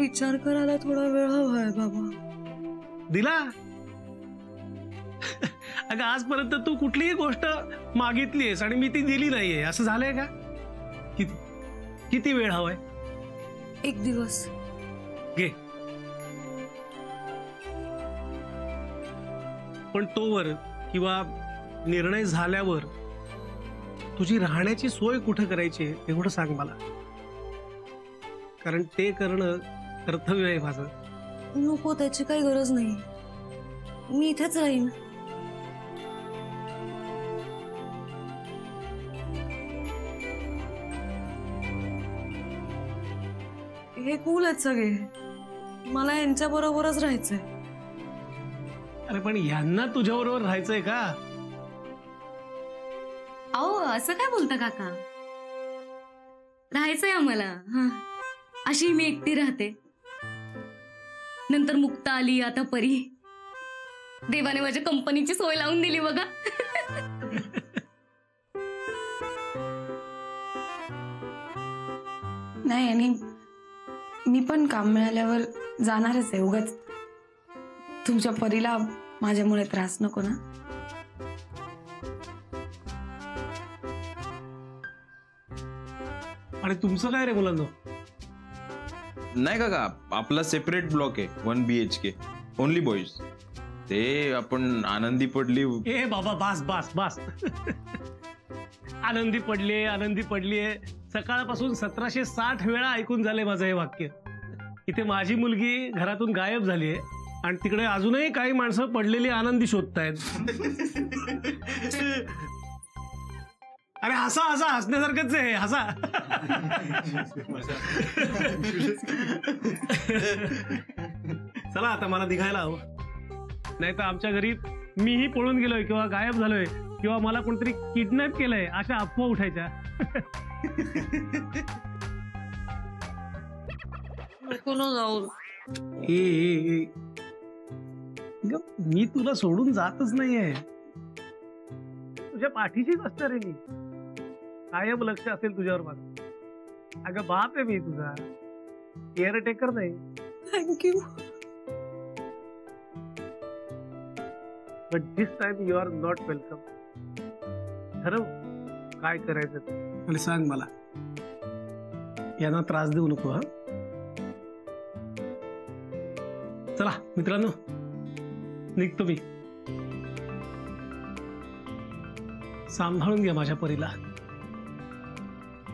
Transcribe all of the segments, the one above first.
विचार करायला थोडा वेळ हवाय बाबा. दिला. अगं आजपर्यंत तू कुठलीही गोष्ट मागितलीयस आणि मी ती दिली नाहीये, असं झालंय का? किती वेळ हवाय? 1 दिवस. घे. पण तोवर किंवा निर्णय झाल्यावर तुझी राहण्याची सोय कुठं करायची एवढं सांग मला, कारण ते करणं कर्तव्य आहे माझं. नको, त्याची काही गरज नाही. मी इथेच राहीन. हे कूल आहेत सगळे, मला यांच्या बरोबरच राहायचंय. अरे पण यांना तुझ्या बरोबर राहायचंय का? अहो असं काय बोलता काका? राहायचंय आम्हाला. हा, अशी मी एकटी राहते. नंतर मुक्ता आली, आता परी. देवाने माझ्या कंपनीची सोय लावून दिली बघा. नाही, आणि मी पण काम मिळाल्यावर जाणारच आहे. उगाच तुमच्या परीला माझ्यामुळे त्रास नको ना. आणि तुमचं काय रे मुलांनो? नाही काका, आपला सेपरेट ब्लॉक आहे 1 BHK, ओनली बॉईज. ते आपण आनंदी पडली. ए बाबा, बास बास बास. आनंदी पडलीये. सकाळपासून 1760 वेळा ऐकून झाले माझं हे वाक्य. इथे माझी मुलगी घरातून गायब झालीये आणि तिकडे अजूनही काही माणसं पडलेली आनंदी शोधतायत. अरे हसा हसा, हसण्यासारखंच आहे, हसा. चला आता मला निघायला हवं, नाही तर आमच्या घरी मीही पळून गेलोय किंवा गायब झालोय किंवा मला कोणतरी किडनॅप केलंय अशा अफवा उठायच्या. जाऊ. मी तुला सोडून जातच नाहीये, तुझ्या पाठीशीच असणार आहे मी. कायम लक्ष असेल तुझ्यावर माझं. अगं बाप आहे मी तुझा, केअरटेकर नाही. Thank you. But this time you are not welcome. ठरव काय करायचं आणि सांग मला. यांना त्रास देऊ नको. हा, चला मित्रांनो, निघतो मी. सांभाळून घ्या माझ्या परीला,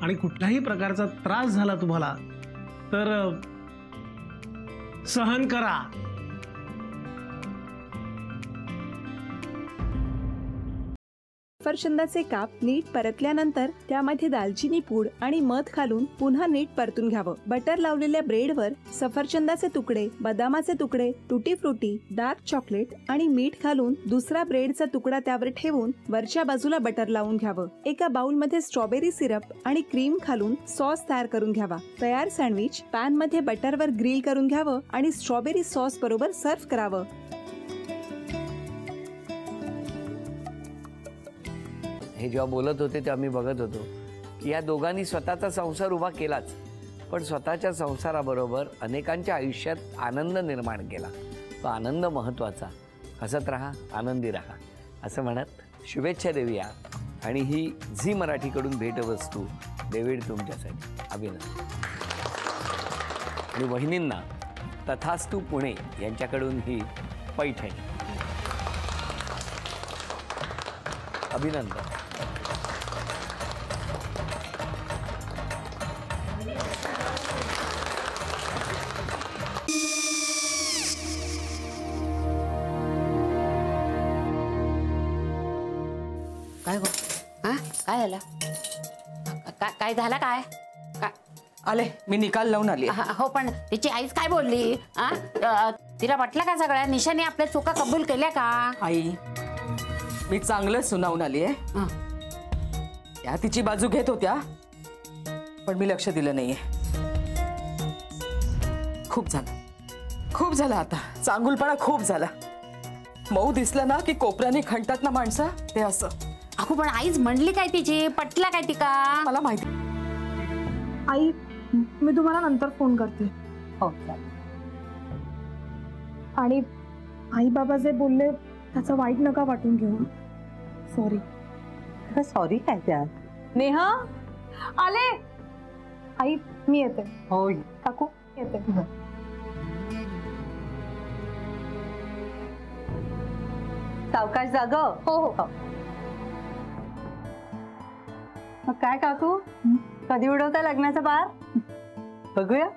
आणि कुठल्याही प्रकारचा त्रास झाला तुम्हाला तर सहन करा. सफरचंदाचे काप नीट परतल्यानंतर त्यामध्ये दालचिनी पूड आणि मध घालून पुन्हा नीट परतून घ्यावं. बटर लावलेल्या ब्रेडवर सफरचंदाचे तुकडे, बदामाचे तुकडे, टुटी फ्रुटी, डार्क चॉकलेट आणि मीठ घालून दुसरा ब्रेडचा तुकडा त्यावर ठेवून वरच्या बाजूला बटर लावून घ्यावं. एका बाउलमध्ये स्ट्रॉबेरी सिरप आणि क्रीम घालून सॉस तयार करून घ्यावा. तयार सँडविच पॅन मध्ये बटरवर ग्रिल करून घ्यावं आणि स्ट्रॉबेरी सॉस बरोबर सर्व्ह करावं. हे जेव्हा बोलत होते तेव्हा मी बघत होतो की या दोघांनी स्वतःचा संसार उभा केलाच, पण स्वतःच्या संसाराबरोबर अनेकांच्या आयुष्यात आनंद निर्माण केला. तो आनंद महत्त्वाचा. हसत राहा, आनंदी राहा असं म्हणत शुभेच्छा देऊया. आणि ही झी मराठीकडून भेटवस्तू डेव्हिड तुमच्यासाठी. अभिनंदन. आणि वहिनींना तथास्तू पुणे यांच्याकडून ही पैठणी. अभिनंदन. काय गो? हा, काय झालं? काय झालं? काय आले, मी निकाल लावून आली. हो, पण तिची आईच काय बोलली? तिला वाटलं का सगळ्या निशाने आपल्या चुका कबूल केल्या का? आई, मी चांगलं सुनावून आली आहे. त्या तिची बाजू घेत होत्या, पण मी लक्ष दिलं नाहीये. खूप झालं आता. चांगुलपणा खूप झाला. मऊ दिसलं ना की कोपऱ्याने खणतात ना माणसं, ते असं. अहो, पण आईच म्हणली काय तिची? पटला काय तिका? मला माहिती. आई, मी तुम्हाला नंतर फोन करते. हो चालेल. आणि आई बाबा जे बोलले त्याचं वाईट नका वाटून घेऊ. सॉरी. सॉरी काय त्यात? नेहा आले. आई मी येते. हो काकू येते. सावकाश जाग. हो हो. मग काय काकू कधी उडवता लग्नाचा बार? बघूया.